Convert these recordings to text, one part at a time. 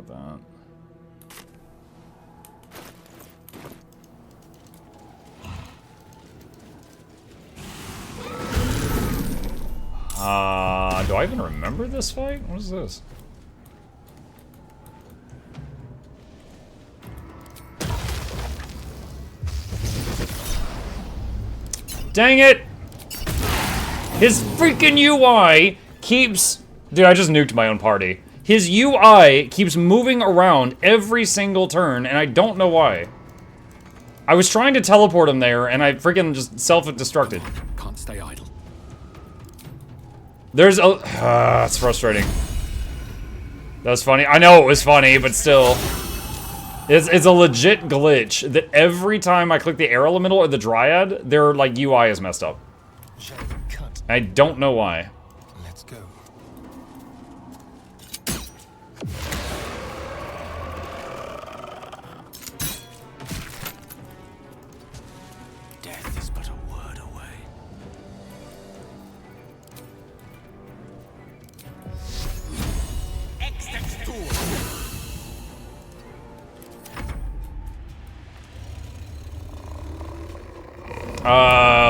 that. Do I even remember this fight? What is this? Dang it! His freaking UI keeps... Dude, I just nuked my own party. His UI keeps moving around every single turn, and I don't know why. I was trying to teleport him there, and I freaking just self-destructed. Can't stay idle. There's a... it's frustrating. That was funny. I know it was funny, but still. It's a legit glitch that every time I click the air elemental or the dryad, their, like, UI is messed up. I don't know why. Let's go. Death is but a word away.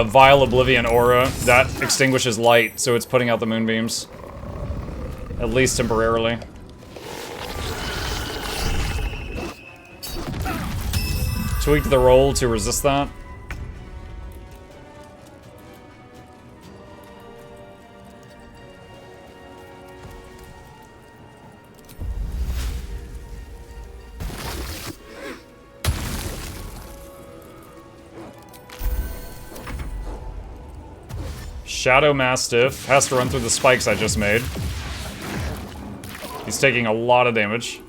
Vile Oblivion Aura. That extinguishes light, so it's putting out the moonbeams. At least temporarily. Tweaked the roll to resist that. Shadow Mastiff has to run through the spikes I just made. He's taking a lot of damage.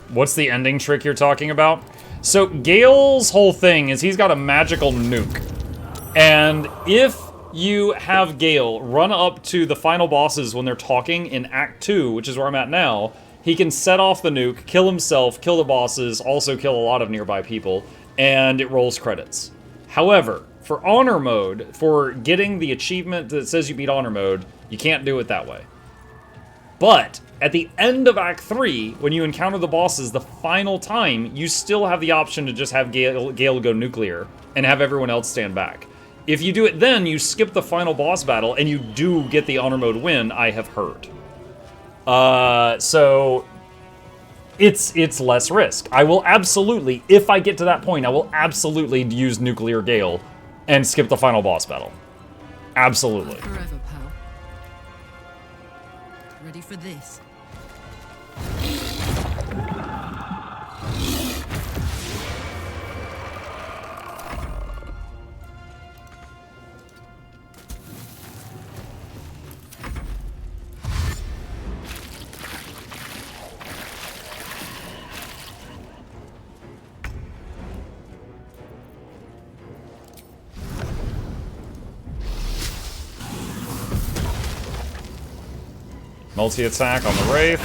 What's the ending trick you're talking about? So Gale's whole thing is he's got a magical nuke. And if you have Gale run up to the final bosses when they're talking in Act 2, which is where I'm at now, he can set off the nuke, kill himself, kill the bosses, also kill a lot of nearby people, and it rolls credits. However, for Honor Mode, for getting the achievement that says you beat Honor Mode, you can't do it that way. But at the end of Act 3, when you encounter the bosses the final time, you still have the option to just have Gale go nuclear and have everyone else stand back. If you do it then, you skip the final boss battle, and you do get the Honor Mode win, I have heard. So it's less risk. I will absolutely, if I get to that point, I will absolutely use Nuclear Gale and skip the final boss battle. Absolutely. Forever, pal. Ready for this? Multi-attack on the Wraith.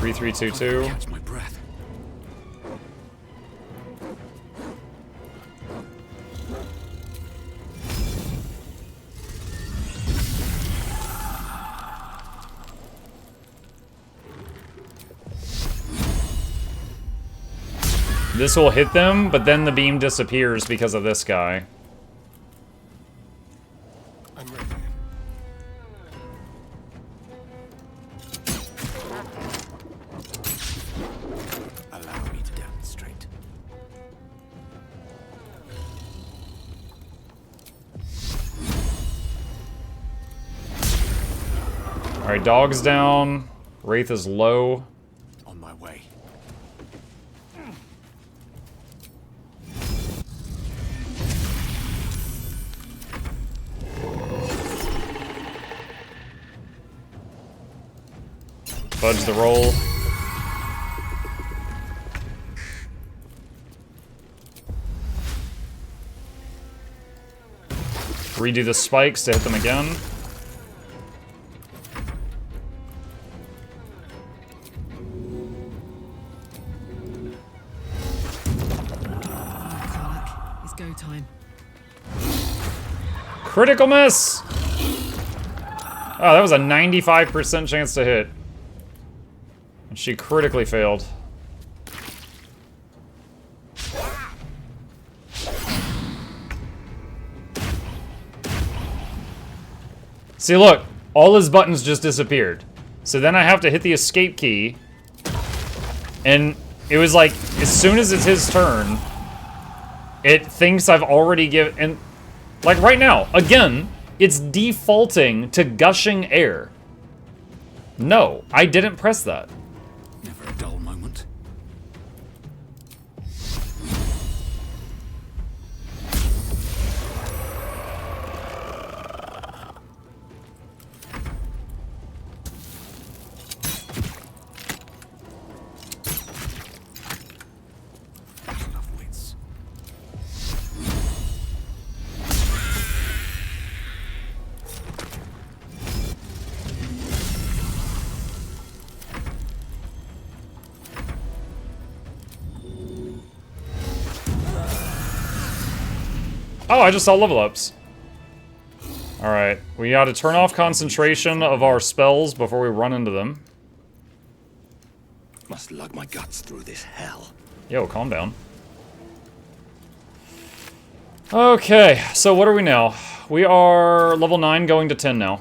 3-3-2-2. Catch my breath. This will hit them, but then the beam disappears because of this guy. I'm ready. Allow me to demonstrate. Alright, dog's down. Wraith is low. On my way. Fudge the roll. Redo the spikes to hit them again. go time. Critical miss! Oh, that was a 95% chance to hit. And she critically failed. See, look. All his buttons just disappeared. So then I have to hit the escape key. And it was like, as soon as it's his turn, it thinks I've already given... And, like, right now, again, it's defaulting to gushing air. No, I didn't press that. Never a dull moment. Battle of wits. Oh, I just saw level ups. Alright, we gotta turn off concentration of our spells before we run into them. Must lug my guts through this hell. Yo, calm down. Okay, so what are we now? We are level 9 going to 10 now.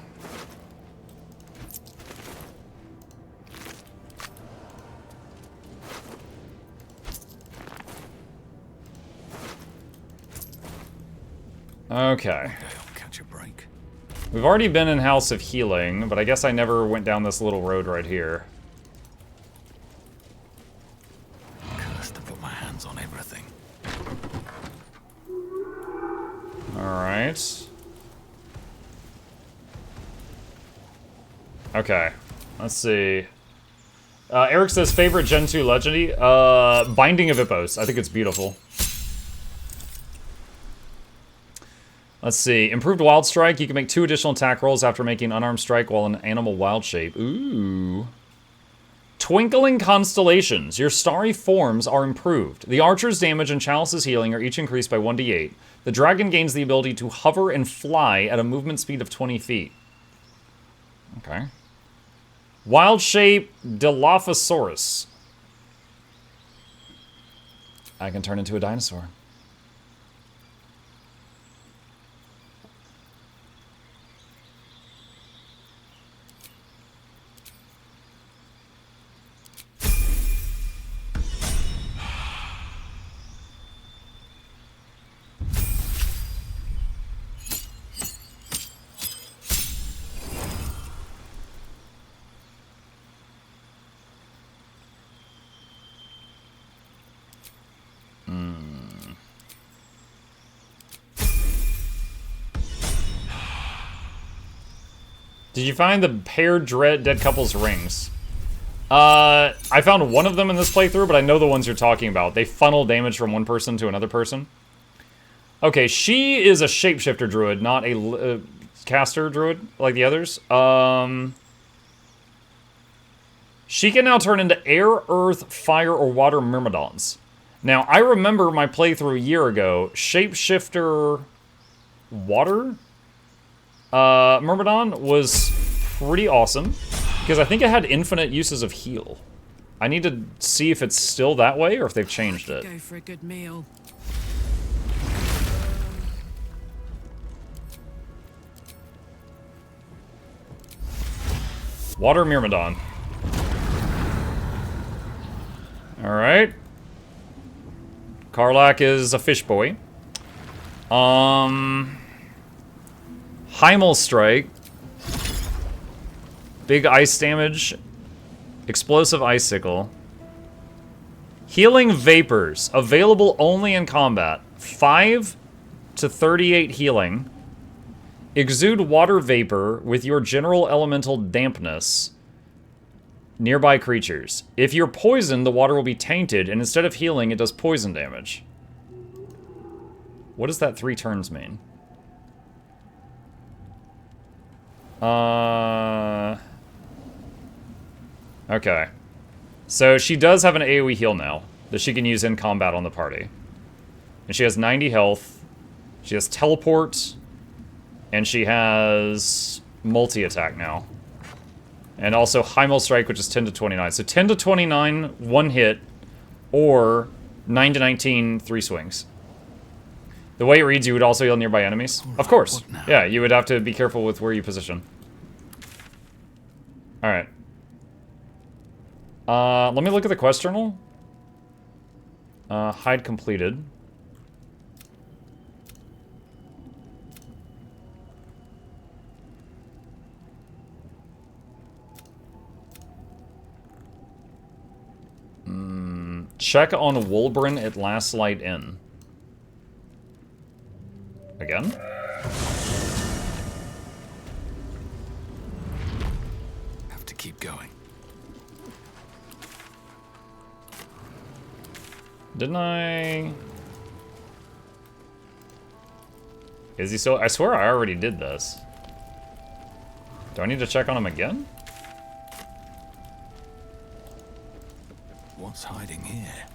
Okay. I'll catch a break. We've already been in House of Healing, but I guess I never went down this little road right here. Cursed to put my hands on everything. Alright. Okay. Let's see. Eric says, favorite Gen 2 Legendy? Binding of Hippos. I think it's beautiful. Let's see. Improved Wild Strike. You can make 2 additional attack rolls after making unarmed strike while in animal wild shape. Ooh. Twinkling Constellations. Your starry forms are improved. The archer's damage and Chalice's healing are each increased by 1d8. The dragon gains the ability to hover and fly at a movement speed of 20 feet. Okay. Wild shape Dilophosaurus. I can turn into a dinosaur. Did you find the paired dead couple's rings? I found one of them in this playthrough, but I know the ones you're talking about. They funnel damage from one person to another person. Okay, she is a shapeshifter druid, not a caster druid like the others. She can now turn into air, earth, fire, or water myrmidons. Now, I remember my playthrough a year ago. Shapeshifter water Myrmidon was pretty awesome, because I think it had infinite uses of heal. I need to see if it's still that way or if they've changed it. Go for a good meal. Water Myrmidon. Alright. Karlak is a fish boy. Heimel Strike. Big ice damage. Explosive Icicle. Healing Vapors. Available only in combat. 5 to 38 healing. Exude water vapor with your general elemental dampness. Nearby creatures. If you're poisoned, the water will be tainted, and instead of healing, it does poison damage. What does that 3 turns mean? Okay. So she does have an AoE heal now that she can use in combat on the party. And she has 90 health. She has teleport. And she has multi-attack now. And also Hymal Strike, which is 10 to 29. So 10 to 29, 1 hit. Or 9 to 19, 3 swings. The way it reads, you would also heal nearby enemies. Right, of course. what now? Yeah, you would have to be careful with where you position. Alright. Let me look at the quest journal. Hide completed. Check on Wolbrin at Last Light Inn. Again? Have to keep going. Didn't I... Is he still... I swear I already did this. Do I need to check on him again? What's hiding here?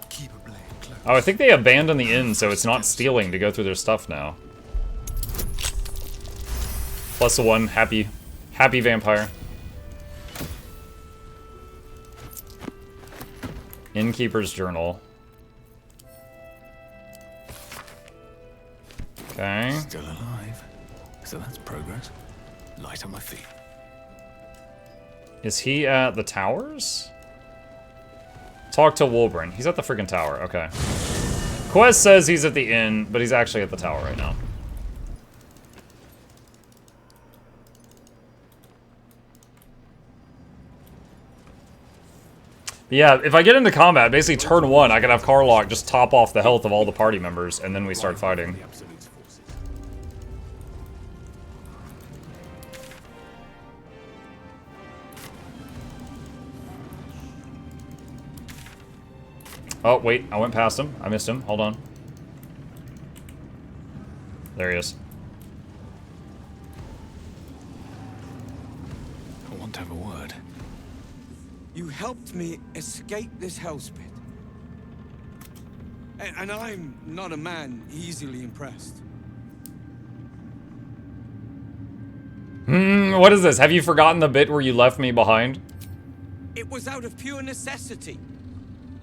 Keep a blade close. Oh, I think they abandoned the inn, so it's not stealing to go through their stuff now. +1, happy vampire. Innkeeper's journal. Okay. Still alive. So that's progress. Light on my feet. Is he at the towers? Talk to Wolbrin. He's at the friggin' tower. Okay. Quest says he's at the inn, but he's actually at the tower right now. Yeah, if I get into combat, basically turn 1, I can have Karlach just top off the health of all the party members, and then we start fighting. Oh, wait, I went past him. I missed him. Hold on. There he is. I want to have a word. You helped me escape this hellspit. And I'm not a man easily impressed. What is this? Have you forgotten the bit where you left me behind? It was out of pure necessity.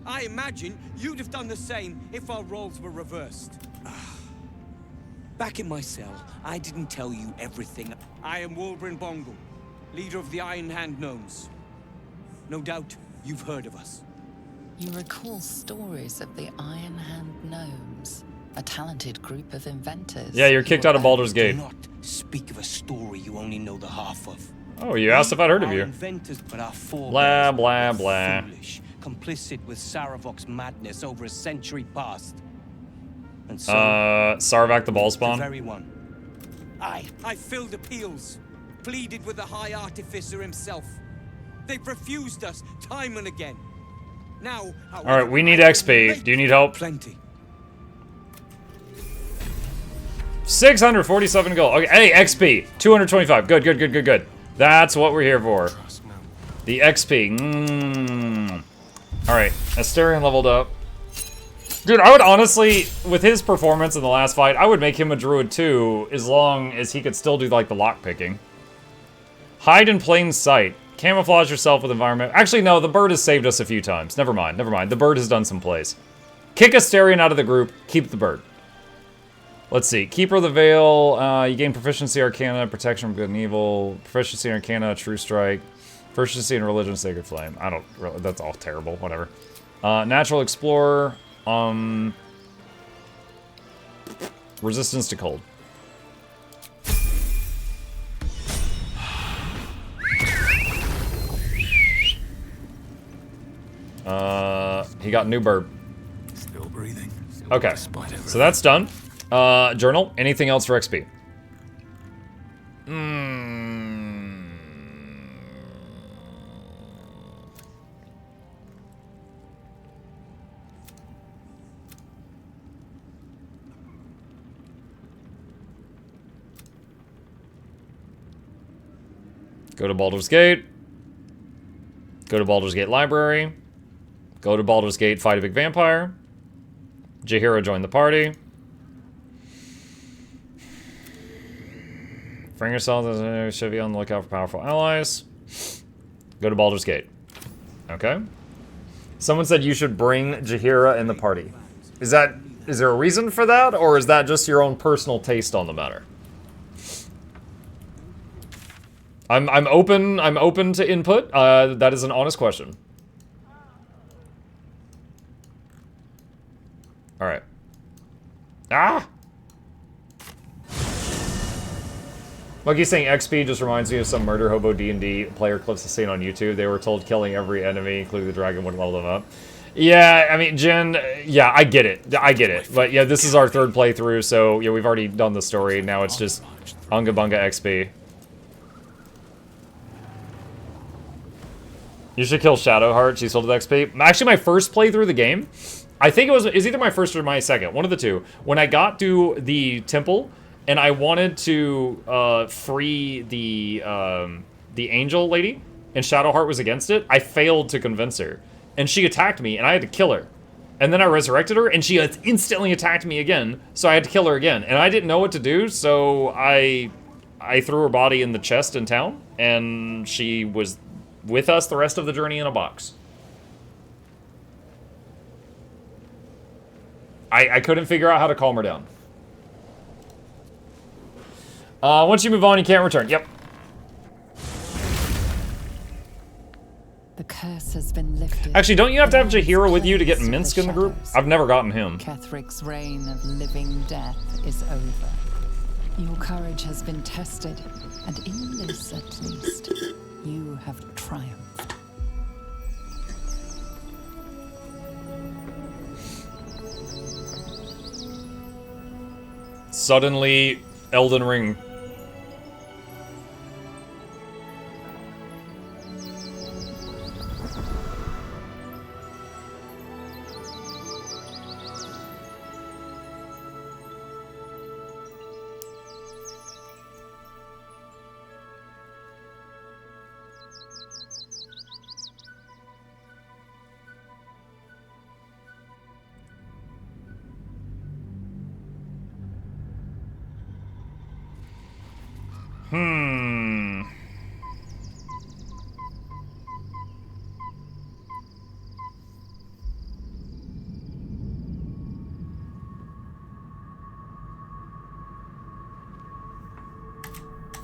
I imagine you'd have done the same if our roles were reversed. Back in my cell, I didn't tell you everything. I am Wolbrin Bongal, leader of the Iron Hand Gnomes. No doubt you've heard of us. You recall stories of the Iron Hand Gnomes, a talented group of inventors. Yeah, you're kicked out of Baldur's Do Gate. not speak of a story you only know the half of. Oh, you asked if I'd heard of We you. are inventors, but our Blah, forebears blah, were blah. Foolish, complicit with Saravok's madness over a century past. And so, Sarvak the the Ballspawn. very one. I filled appeals, pleaded with the High Artificer himself. They've refused us time and again. Now, Alright, we need XP. Do you need help? Plenty. 647 gold. Okay, hey, XP. 225. Good. That's what we're here for. The XP. Alright, Asterion leveled up. Dude, I would honestly, with his performance in the last fight, I would make him a druid too, as long as he could still do, like, the lockpicking. Hide in plain sight. Camouflage yourself with environment. Actually, no, the bird has saved us a few times. Never mind. The bird has done some plays. Kick Asterion out of the group. Keep the bird. Let's see. Keeper of the Veil. You gain proficiency Arcana, protection from good and evil. Proficiency in Arcana, True Strike. Proficiency in Religion, Sacred Flame. I don't really... That's all terrible. Whatever. Natural Explorer. Resistance to cold. He got new burp. Still breathing. Okay, Despite everything. so that's done. Journal. Anything else for XP? Go to Baldur's Gate. Go to Baldur's Gate Library. Go to Baldur's Gate, fight a big vampire. Jaheira joined the party. Bring yourself should be on the lookout for powerful allies. Go to Baldur's Gate. Okay. Someone said you should bring Jaheira in the party. Is there a reason for that, or is that just your own personal taste on the matter? I'm open to input. That is an honest question. All right. Ah. Monkey saying XP just reminds me of some murder hobo D&D player clips I've seen on YouTube. They were told killing every enemy, including the dragon, would level them up. Yeah, I mean, Jen, yeah, I get it. I get it. But yeah, this is our third playthrough, so yeah, we've already done the story. Now it's just Unga Bunga XP. You should kill Shadowheart. She's filled with XP. Actually, my first playthrough of the game, I think it was either my first or my second. One of the two. When I got to the temple, and I wanted to free the angel lady, and Shadowheart was against it, I failed to convince her. And she attacked me, and I had to kill her. And then I resurrected her, and she instantly attacked me again, so I had to kill her again. And I didn't know what to do, so I threw her body in the chest in town, and she was with us the rest of the journey in a box. I couldn't figure out how to calm her down. Once you move on, you can't return. Yep. The curse has been lifted. Actually, don't you have to have Jaheira with you to get Minsk in the group? I've never gotten him. Kethric's reign of living death is over. Your courage has been tested, and in this at least, you have triumphed. Suddenly, Elden Ring.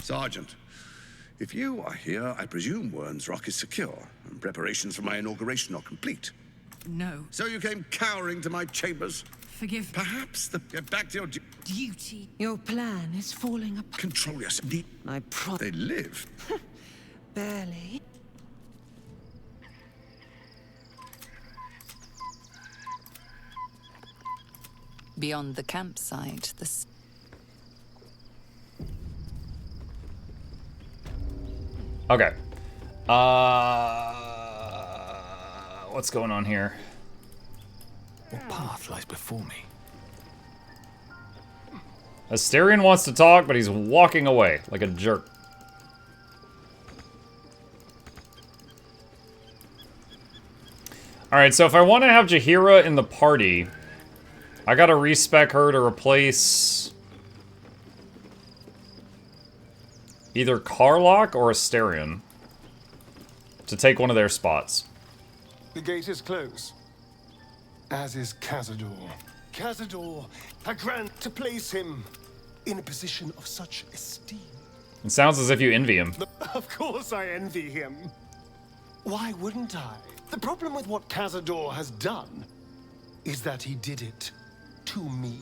Sergeant, if you are here, I presume Wern's Rock is secure, and preparations for my inauguration are complete. No. So you came cowering to my chambers? Forgive Perhaps get back to your duty. Your plan is falling apart. control yourself. I They live. barely. Beyond the campsite, Okay. What's going on here? What path lies before me? Asterion wants to talk, but he's walking away like a jerk. Alright, so if I want to have Jaheira in the party, I gotta respec her to replace either Karlach or Asterion to take one of their spots. The gate is closed, as is Cazador. Cazador, I grant to place him in a position of such esteem. It sounds as if you envy him. Of course I envy him. Why wouldn't I? The problem with what Cazador has done is that he did it to me.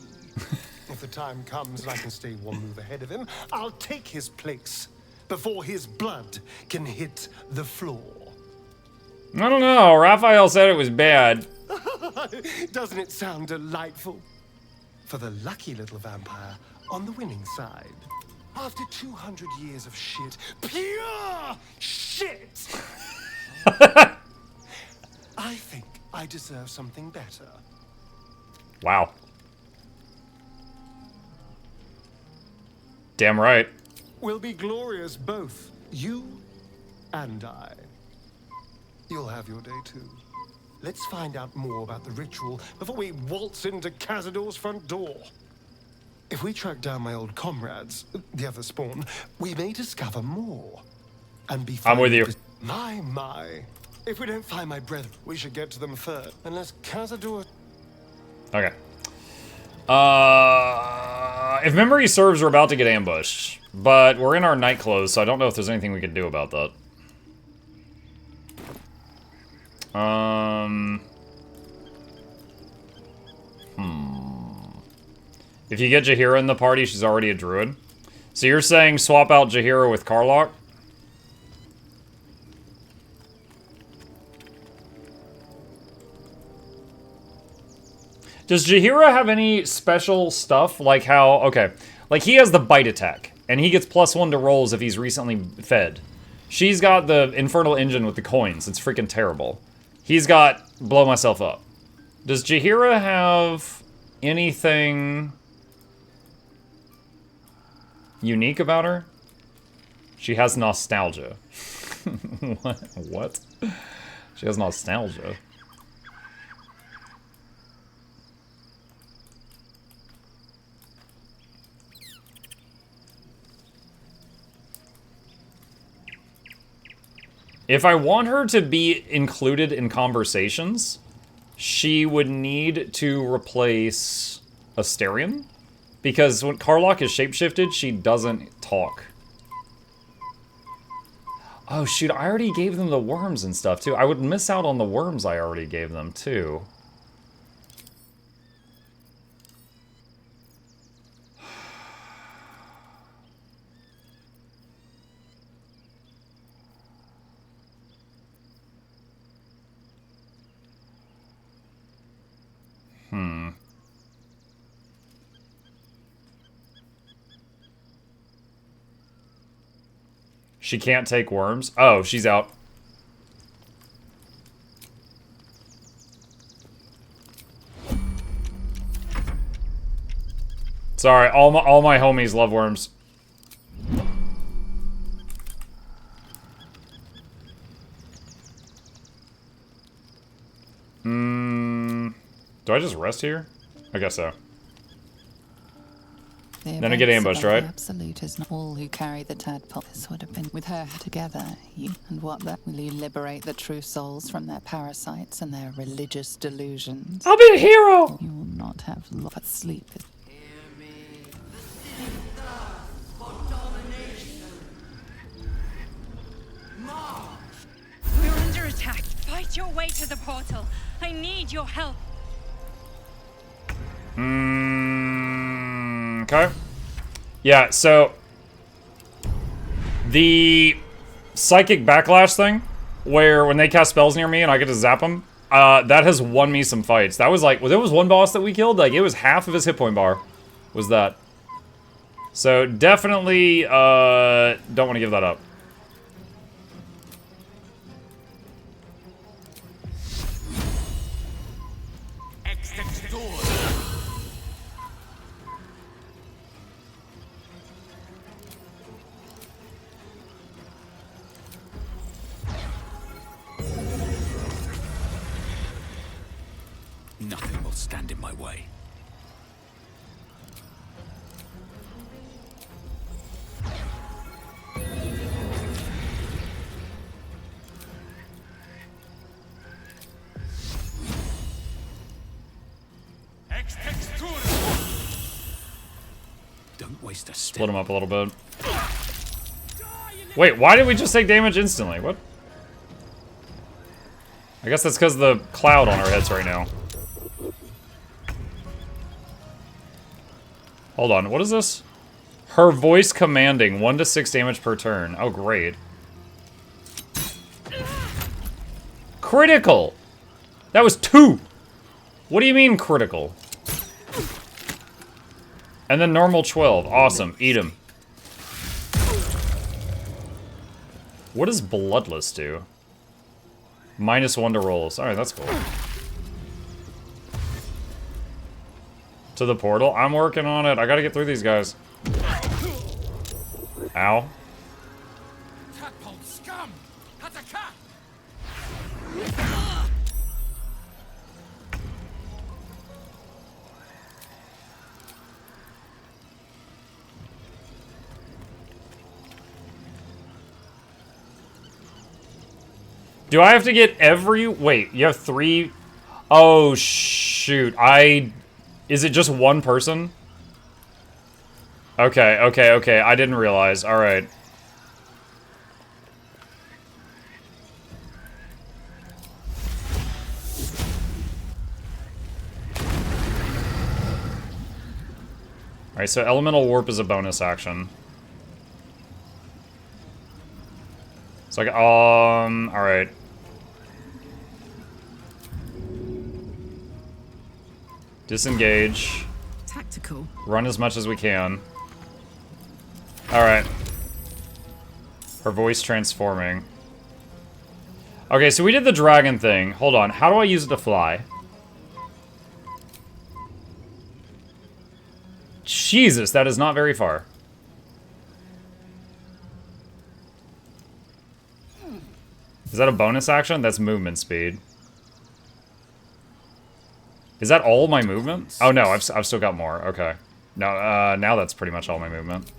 If the time comes and I can stay one move ahead of him, I'll take his place before his blood can hit the floor. I don't know. Raphael said it was bad. Doesn't it sound delightful? For the lucky little vampire on the winning side. After 200 years of shit, pure shit! I think I deserve something better. Wow. Damn right. We'll be glorious, both you and I. You'll have your day too. Let's find out more about the ritual before we waltz into Cazador's front door. If we track down my old comrades, the other spawn, we may discover more. And be I'm with you. My. If we don't find my brethren, we should get to them first. Unless Cazador... Okay. If memory serves, we're about to get ambushed. But we're in our night clothes, so I don't know if there's anything we can do about that. If you get Jaheira in the party, she's already a druid. So you're saying swap out Jaheira with Karlach? Does Jaheira have any special stuff? Like how... Okay. Like, he has the bite attack. And he gets +1 to rolls if he's recently fed. She's got the Infernal Engine with the coins. It's freaking terrible. He's got Blow Myself Up. Does Jaheira have anything unique about her? She has nostalgia. What? She has nostalgia. If I want her to be included in conversations, she would need to replace Asterion. Because when Karlach is shapeshifted, she doesn't talk. Oh shoot, I already gave them the worms and stuff too. I would miss out on the worms I already gave them too. She can't take worms? Oh, she's out. Sorry, all my homies love worms. Do I just rest here? I guess so. Then I get ambushed, right? Absolute is not all who carry the tadpole. This would have been with her together. You and what that will you liberate the true souls from their parasites and their religious delusions? I'll be a hero. You will not have love but sleep. We're under attack. Fight your way to the portal. I need your help. Okay. Yeah, so the psychic backlash thing, where when they cast spells near me and I get to zap them, that has won me some fights. That was like, well, there was one boss that we killed, like it was half of his hit point bar, was that. So definitely don't want to give that up. Nothing will stand in my way. Don't waste a step. Split him up a little bit. Wait, why did we just take damage instantly? What? I guess that's because of the cloud on our heads right now. Hold on, what is this? Her voice commanding, 1 to 6 damage per turn. Oh, great. Critical! That was 2! What do you mean critical? And then normal 12. Awesome, eat him. What does Bloodless do? -1 to rolls. Alright, that's cool. To the portal? I'm working on it. I gotta get through these guys. Ow. Tadpole scum! Attack! Do I have to get every... Wait, you have 3... Oh, shoot. Is it just one person? Okay, okay, okay. I didn't realize. Alright. Alright, so Elemental Warp is a bonus action. It's like, alright. Disengage. Tactical. Run as much as we can. Alright. Her voice transforming. Okay, so we did the dragon thing. Hold on, how do I use it to fly? Jesus, that is not very far. Is that a bonus action? That's movement speed. Is that all my movement? Oh no, I've still got more. Okay. No, now that's pretty much all my movement.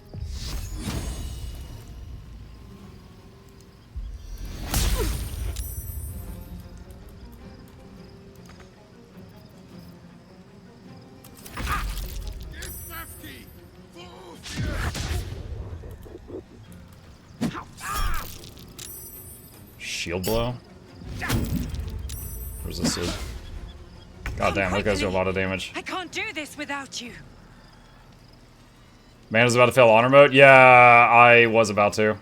Shield blow? Resisted. God damn, that guys do a lot of damage. I can't do this without you. Man is about to fail honor mode? Yeah, I was about to.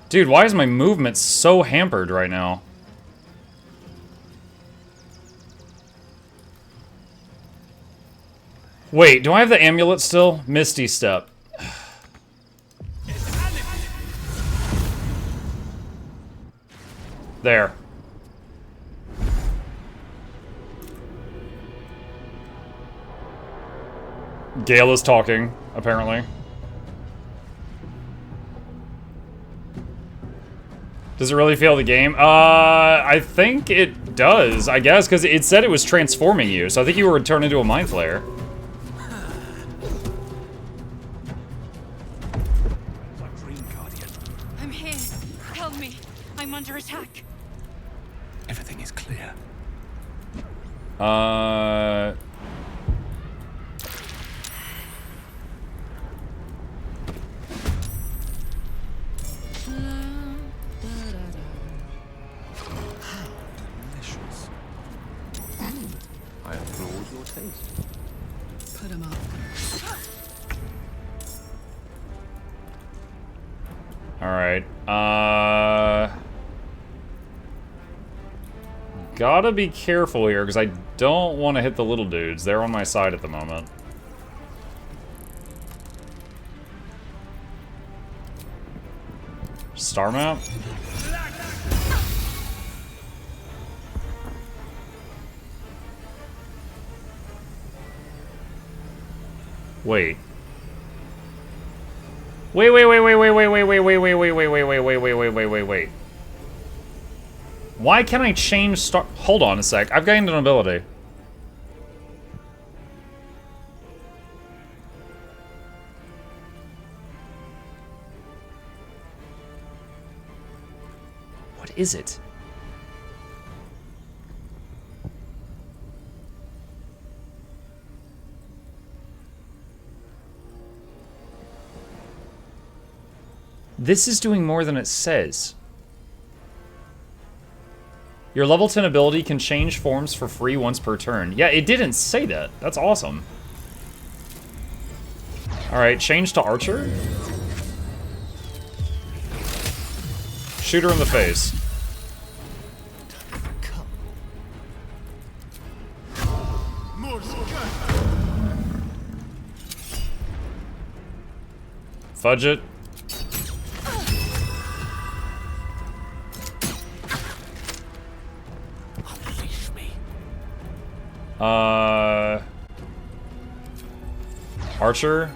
Dude, why is my movement so hampered right now? Wait, do I have the amulet still? Misty Step. There. Gale is talking, apparently. Does it really fail the game? I think it does, I guess, because it said it was transforming you, so I think you were turned into a Mind Flayer. I'm here. Help me. I'm under attack. Everything is clear. Delicious. I applaud your taste. Put 'em up. Alright, gotta be careful here, because I don't want to hit the little dudes. They're on my side at the moment. Star map? Wait. Wait. Why can't I change star- Hold on a sec. I've gained an ability. What is it? This is doing more than it says. Your level 10 ability can change forms for free once per turn. Yeah, it didn't say that. That's awesome. Alright, change to Archer. Shoot her in the face. Fudge it. Archer.